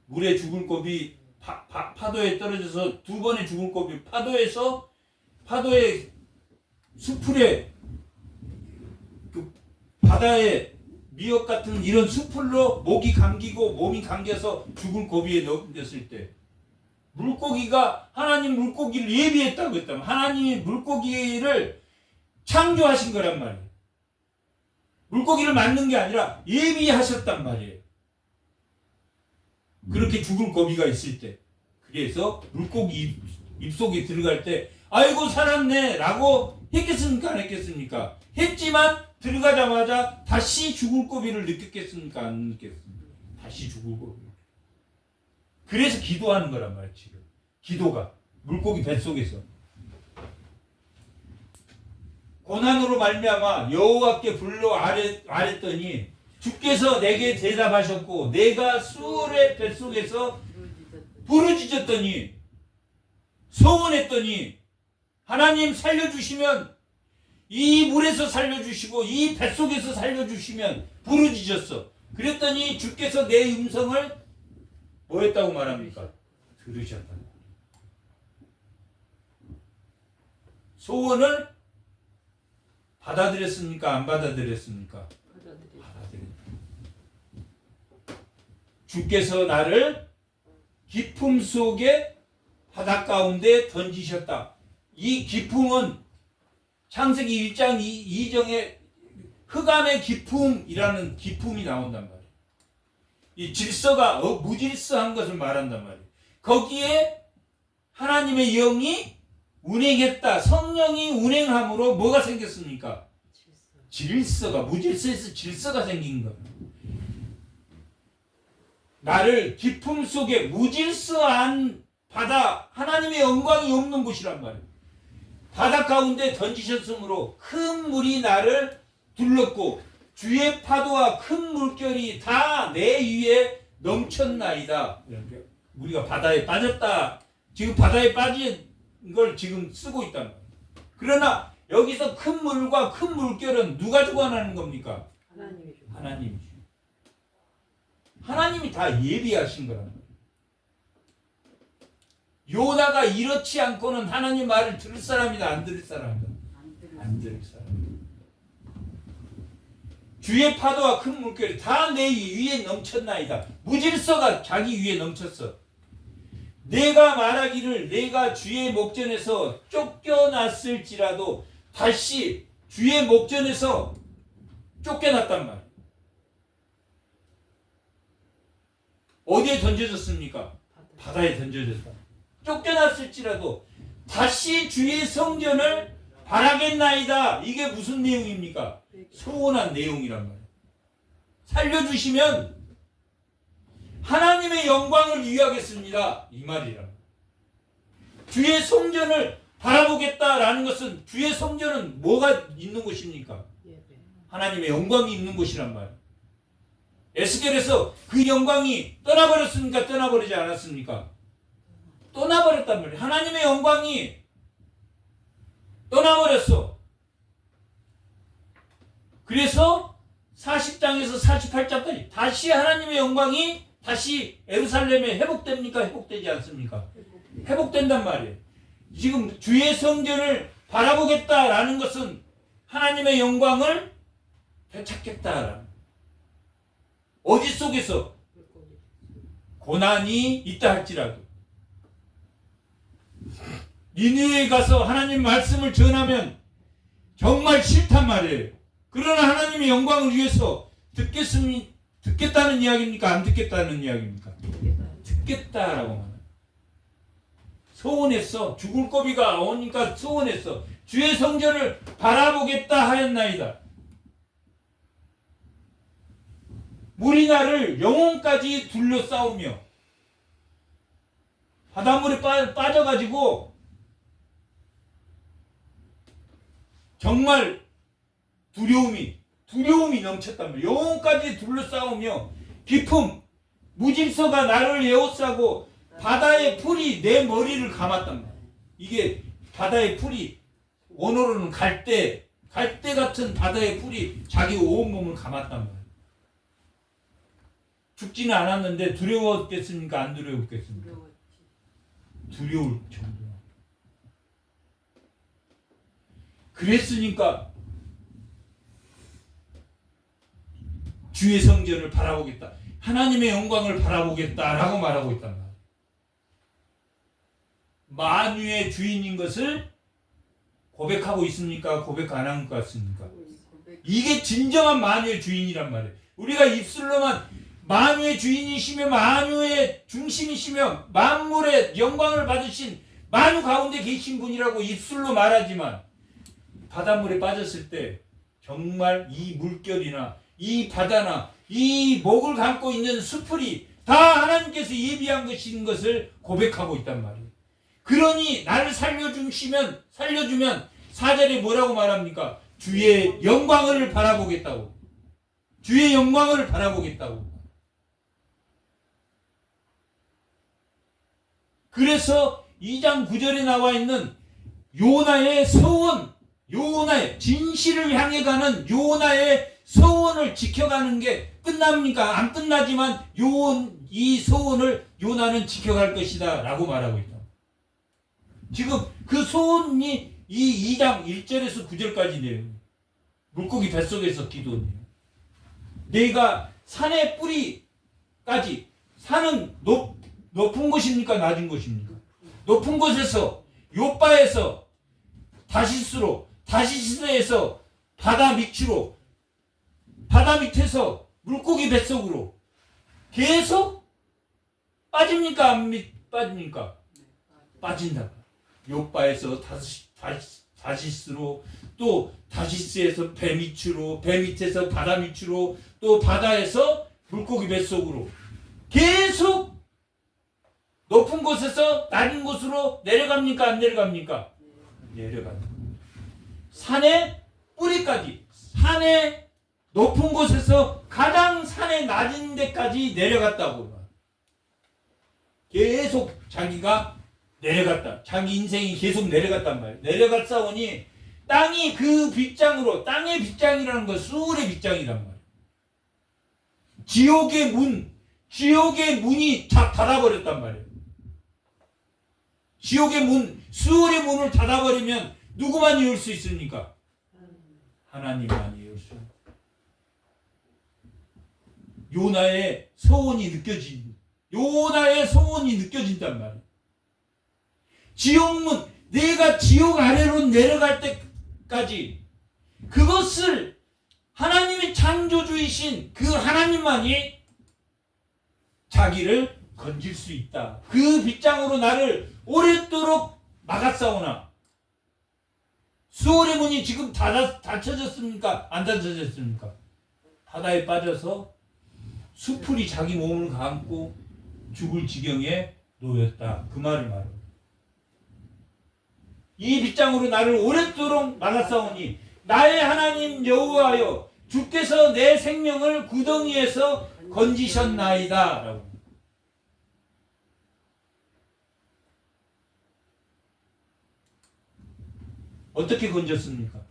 [SPEAKER 1] 물에 죽을 곱이 파도에 떨어져서 두 번의 죽을 곱이 파도의 수풀에 그 바다에 미역 같은 이런 수풀로 목이 감기고 몸이 감겨서 죽을 고비에 넘겼을 때 물고기가 하나님 물고기를 예비했다고 했다면 하나님이 물고기를 창조하신 거란 말이에요. 물고기를 만든 게 아니라 예비하셨단 말이에요. 그렇게 죽을 고비가 있을 때. 그래서 물고기 입속에 들어갈 때 아이고 살았네 라고 했겠습니까? 안 했겠습니까? 했지만 들어가자마자 다시 죽을 고비를 느꼈겠습니까? 안 느꼈습니까? 다시 죽을 고비. 그래서 기도하는 거란 말이에요. 지금 기도가 물고기 뱃속에서 고난으로 말미암아 여호와께 불러 아랬더니 주께서 내게 대답하셨고 내가 수월의 뱃속에서 부르짖었더니 소원했더니 하나님 살려주시면 이 물에서 살려주시고 이 뱃속에서 살려주시면 부르짖었어. 그랬더니 주께서 내 음성을 뭐 했다고 말합니까? 들으셨다. 소원을 받아들였습니까? 안 받아들였습니까? 받아들였다. 주께서 나를 깊음 속에 바닷 가운데 던지셨다. 이 깊음은 창세기 1장 2정에 흑암의 깊음이라는 깊음이 나온단 말이에요. 이 질서가 무질서한 것을 말한단 말이에요. 거기에 하나님의 영이 운행했다. 성령이 운행함으로 뭐가 생겼습니까? 질서가 무질서에서 질서가 생긴 겁니다. 나를 깊음 속에 무질서한 바다 하나님의 영광이 없는 곳이란 말이에요. 바다 가운데 던지셨으므로 큰 물이 나를 둘렀고 주의 파도와 큰 물결이 다 내 위에 넘쳤나이다. 우리가 바다에 빠졌다. 지금 바다에 빠진 걸 지금 쓰고 있단 말이에요. 그러나 여기서 큰 물과 큰 물결은 누가 주관하는 겁니까? 하나님이죠. 하나님이 다 예비하신 거란 말이에요. 요나가 이렇지 않고는 하나님 말을 들을 사람이다, 안 들을 사람이다? 안 들을 사람. 주의 파도와 큰 물결이 다 내 위에 넘쳤나이다. 무질서가 자기 위에 넘쳤어. 내가 말하기를 내가 주의 목전에서 쫓겨났을지라도 다시 주의 목전에서 쫓겨났단 말이에요. 어디에 던져졌습니까? 바다에 던져졌다. 쫓겨났을지라도 다시 주의 성전을 바라겠나이다. 이게 무슨 내용입니까? 소원한 내용이란 말이에요. 살려주시면 하나님의 영광을 위하겠습니다. 이 말이란 말이에요. 주의 성전을 바라보겠다라는 것은 주의 성전은 뭐가 있는 곳입니까? 하나님의 영광이 있는 곳이란 말이에요. 에스겔에서 그 영광이 떠나버렸습니까? 떠나버리지 않았습니까? 떠나버렸단 말이에요. 하나님의 영광이 떠나버렸어. 그래서 40장에서 48장까지 다시 하나님의 영광이 다시 예루살렘에 회복됩니까? 회복되지 않습니까? 회복된단 말이에요. 지금 주의 성전을 바라보겠다라는 것은 하나님의 영광을 되찾겠다라는. 어디 속에서? 고난이 있다 할지라도 니느웨에 가서 하나님 말씀을 전하면 정말 싫단 말이에요. 그러나 하나님의 영광을 위해서 듣겠다는 이야기입니까? 안 듣겠다는 이야기입니까? 듣겠다라고 말해요. 소원했어. 죽을 고비가 오니까 소원했어. 주의 성전을 바라보겠다 하였나이다. 물이 나를 영혼까지 둘러싸우며 바닷물에 빠져가지고 정말 두려움이 넘쳤단 말이에요. 영혼까지 둘러싸우며 깊음 무질서가 나를 에워싸고 바다의 풀이 내 머리를 감았단 말이에요. 이게 바다의 풀이 원어로는 갈대 같은 바다의 풀이 자기 온몸을 감았단 말이에요. 죽지는 않았는데 두려웠겠습니까? 안 두려웠겠습니까? 두려울 정도. 그랬으니까 주의 성전을 바라보겠다. 하나님의 영광을 바라보겠다라고 말하고 있단 말이에요. 만유의 주인인 것을 고백하고 있습니까? 고백 안 한 것 같습니까? 이게 진정한 만유의 주인이란 말이에요. 우리가 입술로만 만유의 주인이시며 만유의 중심이시며 만물의 영광을 받으신 만유 가운데 계신 분이라고 입술로 말하지만 바닷물에 빠졌을 때 정말 이 물결이나 이 바다나 이 목을 감고 있는 수풀이 다 하나님께서 예비한 것인 것을 고백하고 있단 말이에요. 그러니 나를 살려주면 4절에 뭐라고 말합니까? 주의 영광을 바라보겠다고. 주의 영광을 바라보겠다고. 그래서 2장 9절에 나와 있는 요나의 서원, 요나의 진실을 향해 가는 요나의 서원을 지켜가는 게 끝납니까? 안 끝나지만 이 서원을 요나는 지켜갈 것이다 라고 말하고 있다. 지금 그 소원이 이 2장 1절에서 9절까지네요. 물고기 뱃속에서 기도네요. 내가 산의 뿌리까지, 산은 높은 곳입니까? 낮은 곳입니까? 높은 곳에서 요바에서 다시스로, 다시스에서 바다 밑으로, 바다 밑에서 물고기 뱃속으로 계속 빠집니까? 안 빠집니까? 빠진다. 요바에서 다시스로, 또 다시스에서 배 밑으로, 배 밑에서 바다 밑으로, 또 바다에서 물고기 뱃속으로 계속 높은 곳에서 낮은 곳으로 내려갑니까? 안 내려갑니까? 내려갑니다. 산의 뿌리까지, 산의 높은 곳에서 가장 산의 낮은 데까지 내려갔다고. 계속 자기가 내려갔다. 자기 인생이 계속 내려갔단 말이에요. 내려갔사오니 땅이 그 빗장으로, 땅의 빗장이라는 건 수월의 빗장이란 말이에요. 지옥의 문이 닫아버렸단 말이에요. 지옥의 문, 수월의 문을 닫아버리면 누구만 이을 수 있습니까? 하나님만 이을 수. 요나의 소원이 느껴진단 말이에요. 지옥문, 내가 지옥 아래로 내려갈 때까지 그것을 하나님의 창조주이신 그 하나님만이 자기를 건질 수 있다. 그 빗장으로 나를 오랫도록 막았사오나 수월의 문이 지금 닫혀졌습니까? 안 닫혀졌습니까? 바다에 빠져서 수풀이 자기 몸을 감고 죽을 지경에 놓였다. 그 말을 말합니다. 이 빗장으로 나를 오랫도록 막았사오니 나의 하나님 여호와여 주께서 내 생명을 구덩이에서 건지셨나이다 라고. 어떻게 건졌습니까?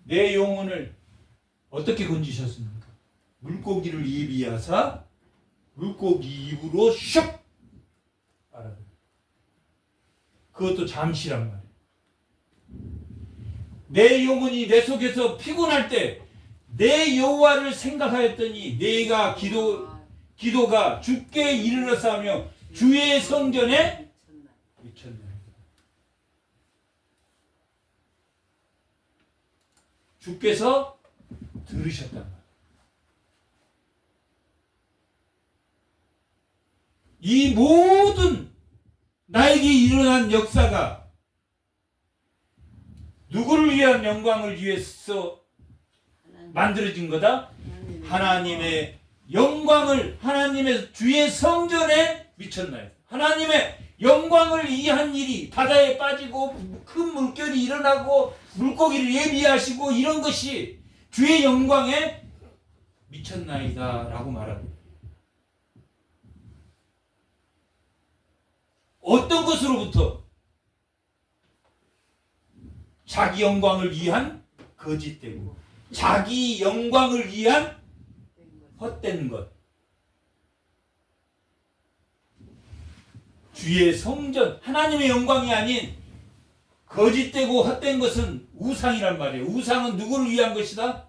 [SPEAKER 1] 내 영혼을 어떻게 건지셨습니까? 물고기를 예비하사 물고기 입으로 슉 빨아들여. 그것도 잠시란 말이에요. 내 영혼이 내 속에서 피곤할 때 내 여호와를 생각하였더니 내가 기도가 주께 이르렀사며 주의 성전에 미쳤네. 주께서 들으셨단 말이에요. 이 모든 나에게 일어난 역사가 누구를 위한 영광을 위해서 만들어진 거다? 하나님의 영광을, 하나님의 주의 성전에 미쳤나요? 하나님의 영광을 위한 일이 바다에 빠지고 큰 물결이 일어나고 물고기를 예비하시고 이런 것이 주의 영광에 미쳤나이다 라고 말합니다. 어떤 것으로부터? 자기 영광을 위한 거짓되고 자기 영광을 위한 헛된 것. 주의 성전, 하나님의 영광이 아닌 거짓되고 헛된 것은 우상이란 말이에요. 우상은 누구를 위한 것이다?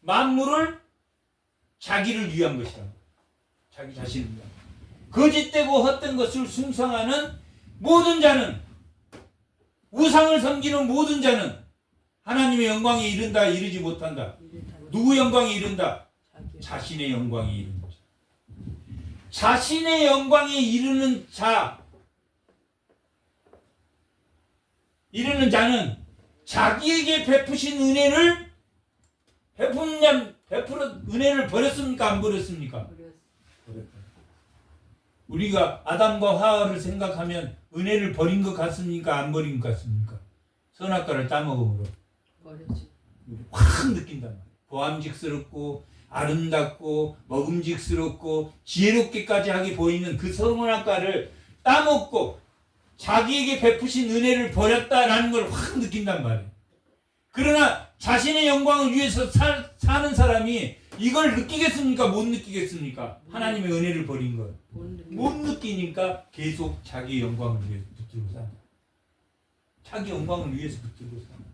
[SPEAKER 1] 만물을 자기를 위한 것이다. 자기 자신을 위한. 거짓되고 헛된 것을 숭상하는 모든 자는, 우상을 섬기는 모든 자는 하나님의 영광에 이른다, 이르지 못한다. 누구 영광에 이른다? 자신의 영광에 이르는 것이다. 자신의 영광에 이르는 자는 자기에게 베푸신 은혜를 은혜를 버렸습니까? 안 버렸습니까? 버렸다. 우리가 아담과 하와를 생각하면 은혜를 버린 것 같습니까? 안 버린 것 같습니까? 선악과를 따먹음으로
[SPEAKER 2] 버렸지.
[SPEAKER 1] 확 느낀단 말이에요. 보암직스럽고 아름답고 먹음직스럽고 지혜롭게까지 하게 보이는 그 선악과를 따먹고 자기에게 베푸신 은혜를 버렸다라는 걸 확 느낀단 말이에요. 그러나 자신의 영광을 위해서 사는 사람이 이걸 느끼겠습니까? 못 느끼겠습니까? 하나님의 은혜를 버린 걸 못 느끼니까 계속 자기 영광을 위해서 붙들고 산다. 자기 영광을 위해서 붙들고 산다.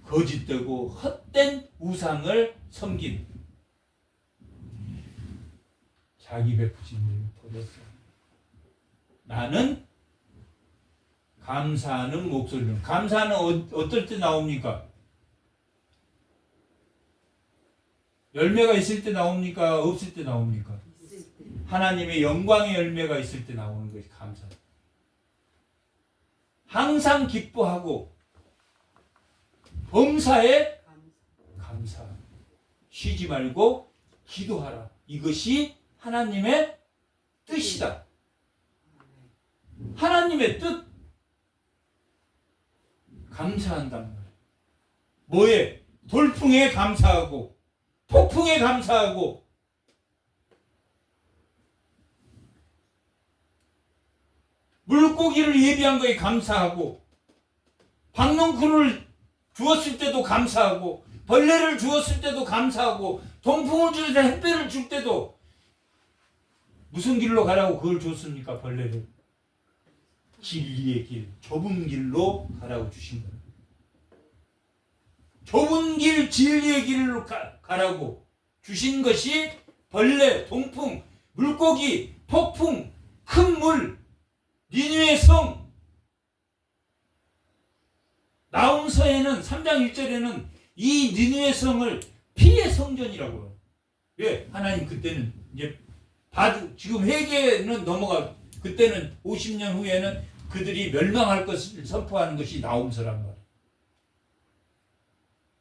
[SPEAKER 1] 거짓되고 헛된 우상을 섬긴 자기 베푸신 일을 버렸어. 나는 감사하는 목소리는, 감사는 어떨 때 나옵니까? 열매가 있을 때 나옵니까? 없을 때 나옵니까? 하나님의 영광의 열매가 있을 때 나오는 것이 감사. 항상 기뻐하고 범사에 감사. 쉬지 말고 기도하라. 이것이 하나님의 뜻이다. 하나님의 뜻. 감사한단 말이에요. 뭐에? 돌풍에 감사하고 폭풍에 감사하고 물고기를 예비한 거에 감사하고 박농쿨을 주었을 때도 감사하고 벌레를 주었을 때도 감사하고 동풍을 줄 때 햇볕을 줄 때도 무슨 길로 가라고 그걸 줬습니까? 벌레를 진리의 길, 좁은 길로 가라고 주신 거예요. 좁은 길, 진리의 길로 가라고 주신 것이 벌레, 동풍, 물고기, 폭풍, 큰 물, 니느웨 성. 나홈서에는 3장 1절에는 이 니느웨 성을 피의 성전이라고 해요. 왜? 하나님 그때는 이제 지금 회개는 넘어가, 그때는 50년 후에는 그들이 멸망할 것을 선포하는 것이 나홈서란 말이에요.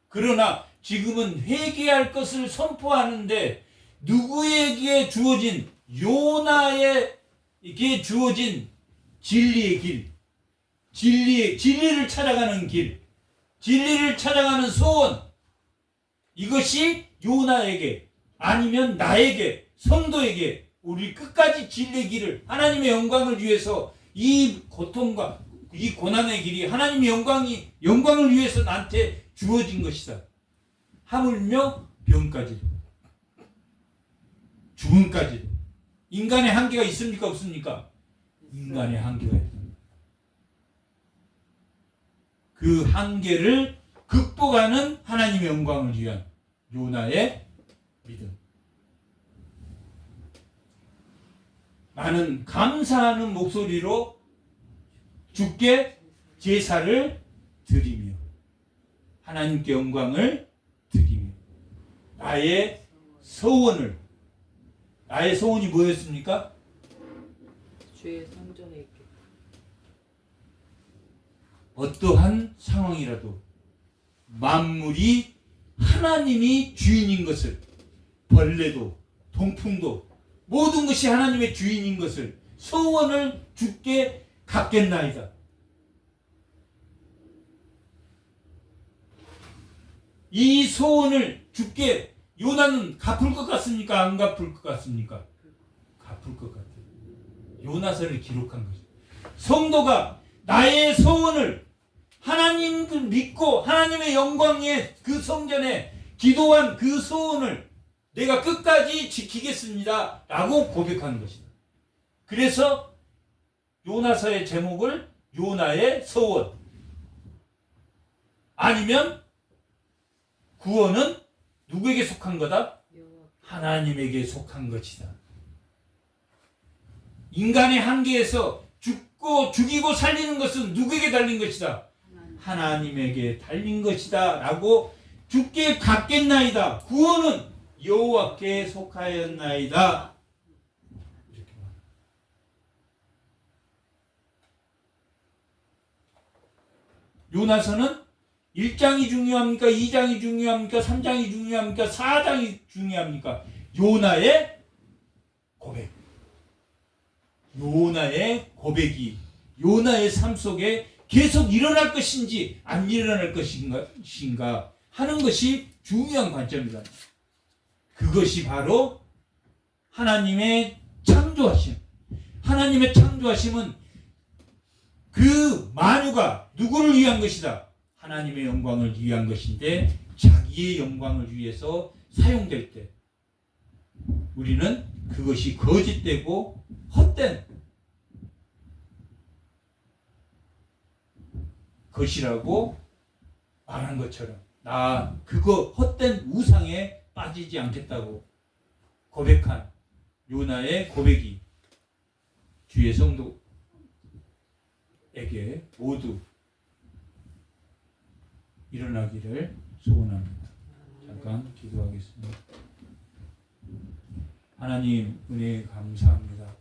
[SPEAKER 1] 그러나 지금은 회개할 것을 선포하는데 누구에게 주어진, 요나에게 주어진 진리의 길, 진리를 찾아가는 길, 진리를 찾아가는 소원, 이것이 요나에게 아니면 나에게, 성도에게 우리 끝까지 진리의 길을, 하나님의 영광을 위해서 이 고통과 이 고난의 길이 하나님의 영광을 위해서 나한테 주어진 것이다. 하물며 병까지도, 죽음까지도. 인간의 한계가 있습니까? 없습니까? 인간의 한계가 있다. 그 한계를 극복하는 하나님의 영광을 위한 요나의 믿음. 나는 감사하는 목소리로 주께 제사를 드리며 하나님께 영광을 드리며 나의 소원이 뭐였습니까?
[SPEAKER 2] 주의 성전에 있게.
[SPEAKER 1] 어떠한 상황이라도 만물이 하나님이 주인인 것을, 벌레도 동풍도 모든 것이 하나님의 주인인 것을 소원을 주께 갚겠나이다. 이 소원을 주께 요나는 갚을 것 같습니까? 안 갚을 것 같습니까? 갚을 것 같아요. 요나서를 기록한 거죠. 성도가 나의 소원을 하나님을 믿고 하나님의 영광의 그 성전에 기도한 그 소원을 내가 끝까지 지키겠습니다 라고 고백하는 것이다. 그래서 요나서의 제목을 요나의 소원, 아니면 구원은 누구에게 속한 거다? 하나님에게 속한 것이다. 인간의 한계에서 죽이고 살리는 것은 누구에게 달린 것이다? 하나님에게 달린 것이다 라고 주께 갚겠나이다. 구원은 여호와께 속하였나이다. 요나서는 1장이 중요합니까? 2장이 중요합니까? 3장이 중요합니까? 4장이 중요합니까? 요나의 고백. 요나의 고백이 요나의 삶 속에 계속 일어날 것인지 안 일어날 것인가 하는 것이 중요한 관점이다. 그것이 바로 하나님의 창조하심. 하나님의 창조하심은 그 만유가 누구를 위한 것이다? 하나님의 영광을 위한 것인데 자기의 영광을 위해서 사용될 때 우리는 그것이 거짓되고 헛된 것이라고 말한 것처럼 나 그거 헛된 우상에 빠지지 않겠다고 고백한 요나의 고백이 주의 성도에게 모두 일어나기를 소원합니다. 잠깐 기도하겠습니다. 하나님 은혜 감사합니다.